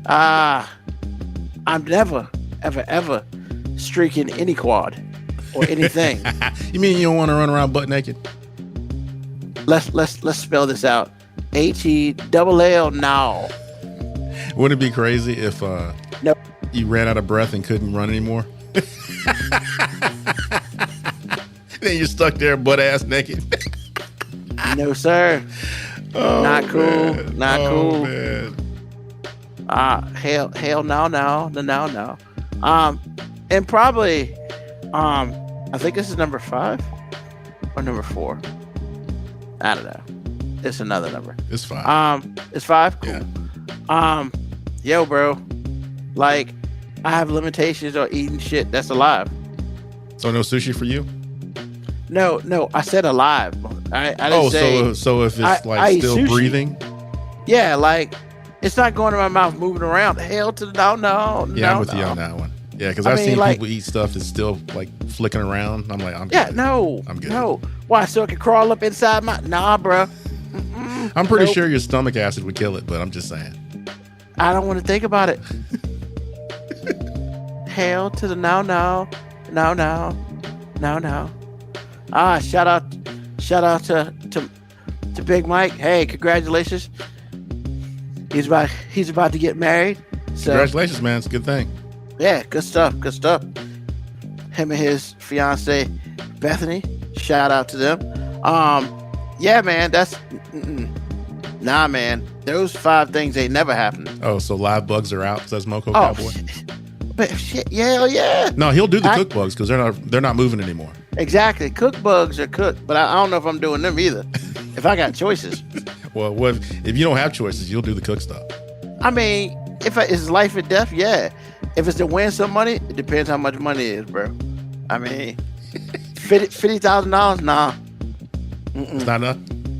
I'm never, ever streaking any quad or anything. You mean you don't want to run around butt naked? Let's spell this out. HELL now. Wouldn't it be crazy if no. you ran out of breath and couldn't run anymore? Then you're stuck there butt ass naked. No, sir. Oh, not cool. Man. Not cool. Man. Hell no. And probably I think this is number 5 or number 4. I don't know. It's another number. It's 5. It's 5? Cool. Yeah. Yo, bro. Like, I have limitations on eating shit that's alive. So no sushi for you? No, I said alive. I didn't say. So if it's I still sushi. breathing? Yeah, like it's not going in my mouth, moving around. Hell to the no. Yeah, I'm with you on that one. Yeah, because I've seen people eat stuff that's still like flicking around. I'm like, I'm good. I'm good. No. Why? So it can crawl up inside my? Nah, bro. I'm pretty sure your stomach acid would kill it, but I'm just saying. I don't want to think about it. Hell to the no. Shout out to Big Mike. Hey, congratulations. He's about to get married. So congratulations, man. It's a good thing. Yeah, good stuff. Him and his fiance Bethany. Shout out to them. Yeah, man. That's nah, man. Those 5 things ain't never happened. Oh, so live bugs are out, says Moco Cowboy. But shit, yeah. No, he'll do the cook bugs because they're not moving anymore. Exactly. Cook bugs are cooked, but I don't know if I'm doing them either. If I got choices. Well, if you don't have choices, you'll do the cook stuff. I mean, if it's life or death, yeah. If it's to win some money, it depends how much money it is, bro. I mean, $50,000, nah. It's not enough.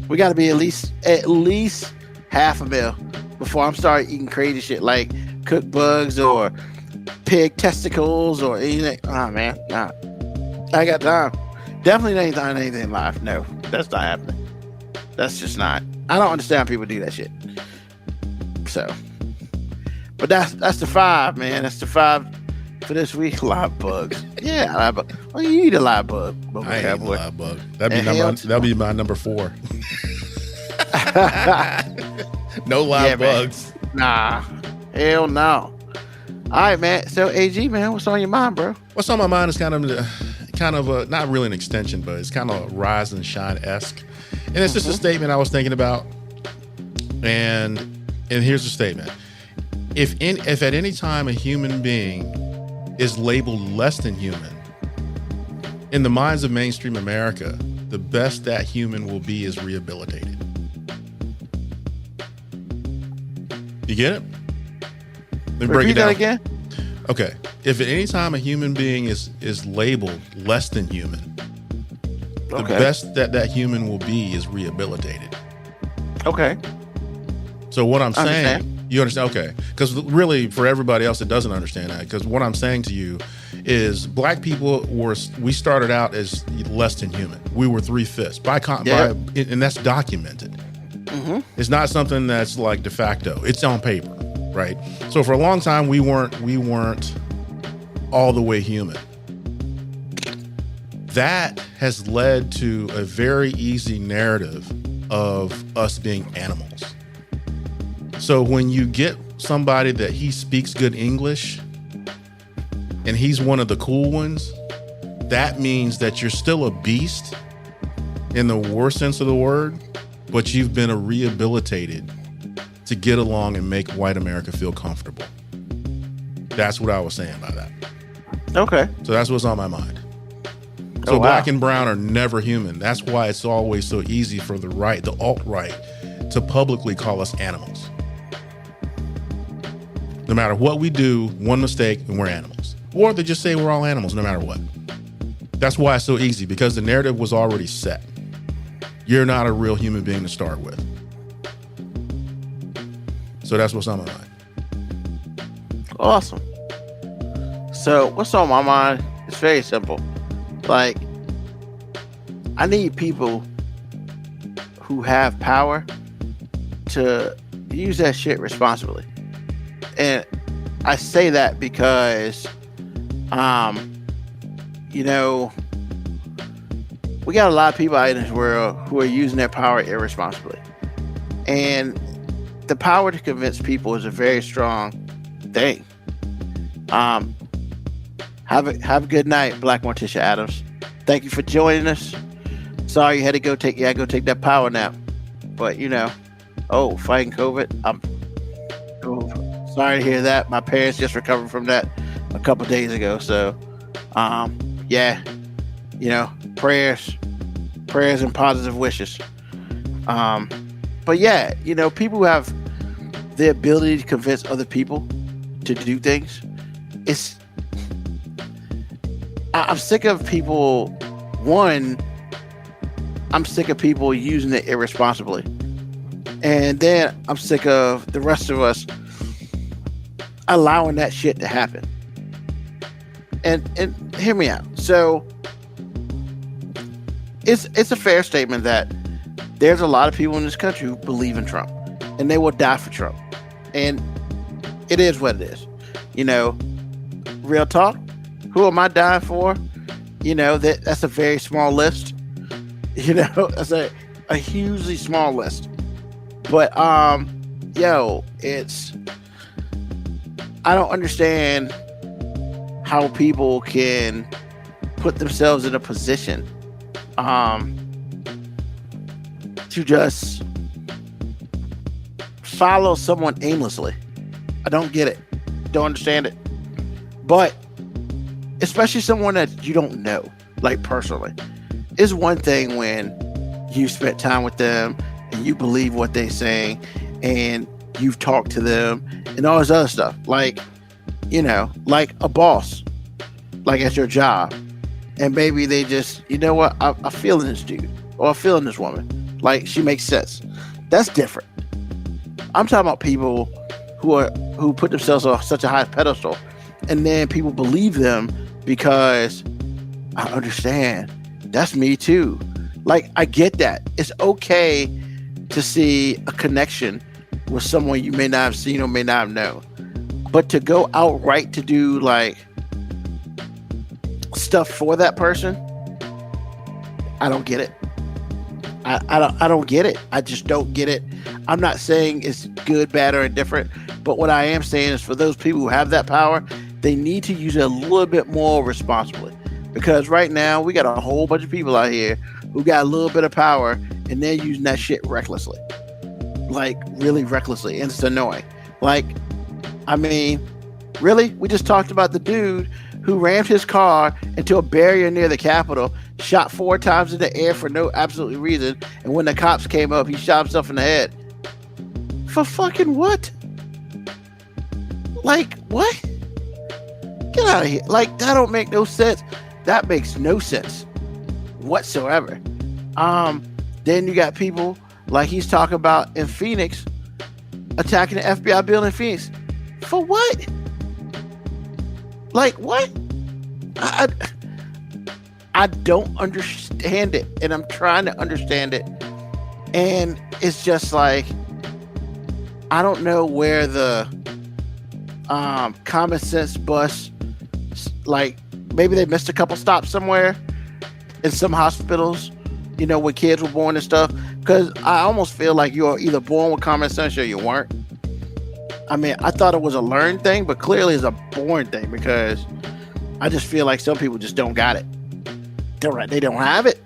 We got to be at least $500,000 before I'm start eating crazy shit like cook bugs or pig testicles or anything. Oh man, nah. I got time. Definitely ain't done anything live. No, that's not happening. That's just not. I don't understand people do that shit. So, but that's the 5, man. That's the 5 for this week. Live bugs. Yeah, live bug. Well, you eat a live bug. I ain't eating a live bug. That'd be my number 4. No live bugs. Man. Nah, hell no. All right, man. So, AG, man, what's on your mind, bro? What's on my mind is kind of a, not really an extension, but it's kind of rise and shine-esque. And it's just a statement I was thinking about. And here's the statement. If at any time a human being is labeled less than human, in the minds of mainstream America, the best that human will be is rehabilitated. You get it? Let me break it down. Repeat that again? Okay. If at any time a human being is labeled less than human, the best that human will be is rehabilitated. Okay. So what I'm saying, You understand? Okay. Because really, for everybody else that doesn't understand that, because what I'm saying to you is black people we started out as less than human. We were 3/5 and that's documented. Mm-hmm. It's not something that's like de facto. It's on paper, right? So for a long time, we weren't all the way human. That has led to a very easy narrative of us being animals. So when you get somebody that he speaks good English and he's one of the cool ones, that means that you're still a beast in the worst sense of the word, but you've been rehabilitated to get along and make white America feel comfortable. That's what I was saying by that. Okay. So that's what's on my mind. So black and brown are never human. That's why it's always so easy for the right, the alt-right, to publicly call us animals. No matter what we do, one mistake and we're animals. Or they just say we're all animals no matter what. That's why it's so easy, because the narrative was already set. You're not a real human being to start with. So that's what's on my mind. Awesome. So what's on my mind? It's very simple. Like, I need people who have power to use that shit responsibly. And I say that because, you know, we got a lot of people out in this world who are using their power irresponsibly. And the power to convince people is a very strong thing. Have a good night, Black Morticia Adams. Thank you for joining us. Sorry you had to go take that power nap. But you know, fighting COVID. I'm sorry to hear that. My parents just recovered from that a couple days ago. So yeah, you know, prayers and positive wishes. But yeah, you know, people who have the ability to convince other people to do things, I'm sick of people. One, I'm sick of people using it irresponsibly. And then I'm sick of the rest of us allowing that shit to happen. And hear me out. So it's a fair statement that there's a lot of people in this country who believe in Trump and they will die for Trump. And it is what it is. You know, real talk. Who am I dying for? You know, that's a very small list. You know, that's a hugely small list. But I don't understand how people can put themselves in a position to just follow someone aimlessly. I don't get it. Don't understand it. But especially someone that you don't know, like personally. It's one thing when you spent time with them and you believe what they're saying and you've talked to them and all this other stuff. Like, you know, like a boss, like at your job. And maybe they just, you know what, I feel in this dude or I feel in this woman. Like, she makes sense. That's different. I'm talking about people who put themselves on such a high pedestal and then people believe them because I understand. That's me too. Like, I get that. It's okay to see a connection with someone you may not have seen or may not have known. But to go outright to do like stuff for that person, I don't get it. I don't get it. I just don't get it. I'm not saying it's good, bad, or indifferent, but what I am saying is for those people who have that power, they need to use it a little bit more responsibly. Because right now, we got a whole bunch of people out here who got a little bit of power and they're using that shit recklessly. Like, really recklessly. And it's annoying. Like, I mean, really? We just talked about the dude who rammed his car into a barrier near the Capitol, shot 4 times in the air for no absolute reason, and when the cops came up, he shot himself in the head. For fucking what? Like, what? Get out of here. Like, that don't make no sense. That makes no sense whatsoever. Then you got people like he's talking about in Phoenix attacking the FBI building in Phoenix. For what? Like, what? I don't understand it, and I'm trying to understand it. And it's just like, I don't know where the common sense bus, like, maybe they missed a couple stops somewhere in some hospitals, you know, when kids were born and stuff. Because I almost feel like you're either born with common sense or you weren't. I mean, I thought it was a learned thing, but clearly it's a born thing, because I just feel like some people just don't got it. They don't have it.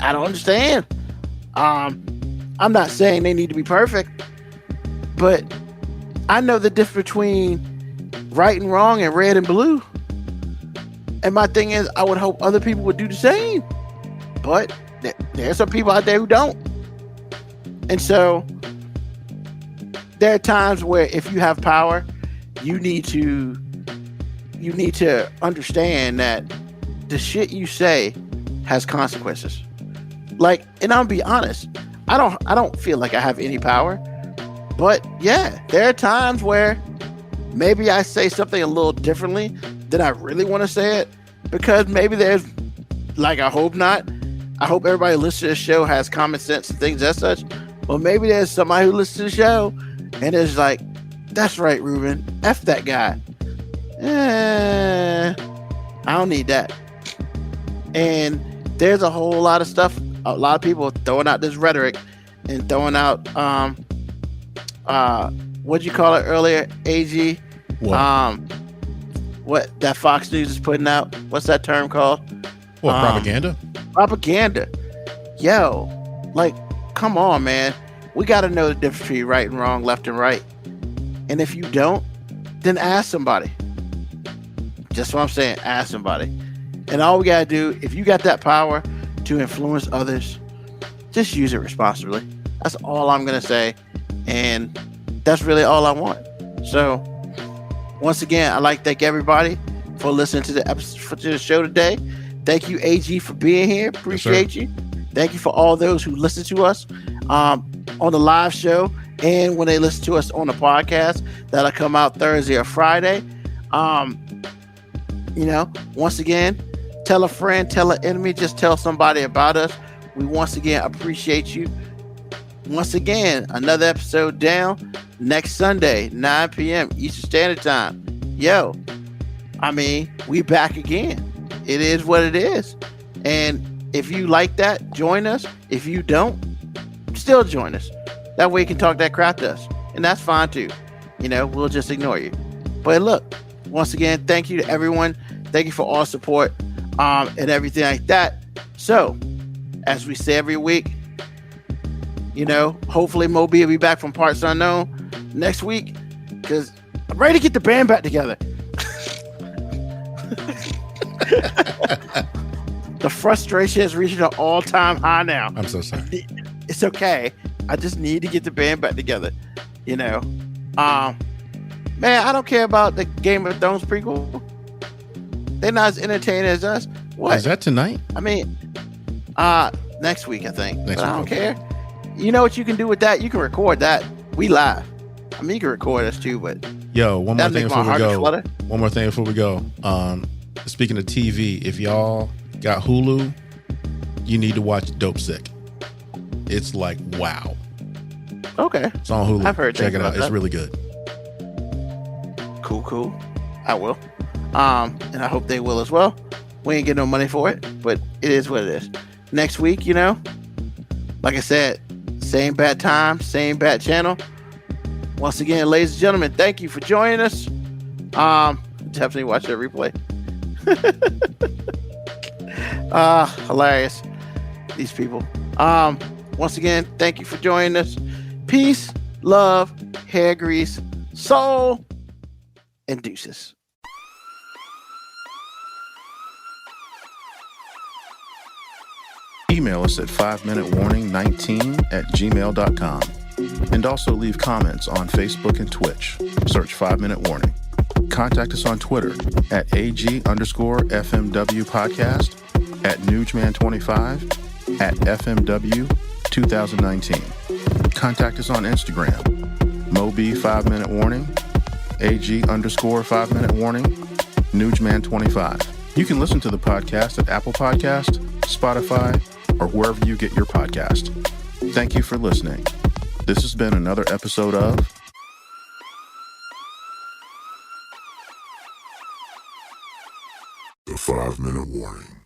I don't understand. I'm not saying they need to be perfect, but I know the difference between right and wrong and red and blue. And my thing is, I would hope other people would do the same. But there's some people out there who don't. And so there are times where if you have power, you need to understand that the shit you say has consequences. Like, and I'll be honest, I don't feel like I have any power. But yeah, there are times where maybe I say something a little differently than I really want to say it, because maybe there's, like, I hope not. I hope everybody listening to the show has common sense and things as such. But maybe there's somebody who listens to the show and is like, that's right, Ruben, F that guy. I don't need that. And there's a whole lot of stuff, a lot of people throwing out this rhetoric and throwing out, what'd you call it earlier, AG? What? What that Fox News is putting out? What's that term called? What, propaganda? Propaganda. Yo, like, come on, man. We got to know the difference between right and wrong, left and right. And if you don't, then ask somebody. Just what I'm saying, ask somebody. And all we got to do, if you got that power to influence others, just use it responsibly. That's all I'm going to say. And that's really all I want. So, once again, I'd like to thank everybody for listening to the episode, to the show today. Thank you, AG, for being here. Appreciate you. Thank you for all those who listen to us on the live show and when they listen to us on the podcast that'll come out Thursday or Friday. You know, once again, tell a friend, tell an enemy, just tell somebody about us. We once again appreciate you. Once again, another episode down next Sunday, 9 p.m. Eastern Standard Time. Yo, I mean, we back again. It is what it is. And if you like that, join us. If you don't, still join us. That way you can talk that crap to us. And that's fine too. You know, we'll just ignore you. But look, once again, thank you to everyone. Thank you for all support and everything like that. So, as we say every week, you know, hopefully Moby will be back from Parts Unknown next week, because I'm ready to get the band back together. The frustration is reaching an all-time high now. I'm so sorry. It's okay. I just need to get the band back together. You know, man, I don't care about the Game of Thrones prequel. They're not as entertaining as us. What is that tonight? I mean, next week I think. Next but I week, don't okay. care. You know what you can do with that? You can record that. We live. I mean, you can record us too, but yo, one more thing before we go. Flutter. One more thing before we go. Speaking of TV, if y'all got Hulu, you need to watch Dope Sick. It's like, wow. Okay. It's on Hulu. I've heard. Check it out. That. It's really good. Cool. I will. And I hope they will as well. We ain't getting no money for it, but it is what it is. Next week, you know, like I said, same bad time, same bad channel. Once again, ladies and gentlemen, thank you for joining us. Definitely watch that replay. Hilarious. These people. Once again, thank you for joining us. Peace, love, hair grease, soul, and deuces. Email us at 5minutewarning19@gmail.com. And also leave comments on Facebook and Twitch. Search 5 Minute Warning. Contact us on Twitter at AG_FMW podcast, at Newsman25, at FMW 2019. Contact us on Instagram Moby 5-minute warning, AG_5-minute warning, Nugman25. You can listen to the podcast at Apple Podcast, Spotify, or wherever you get your podcast. Thank you for listening. This has been another episode of The 5-minute warning.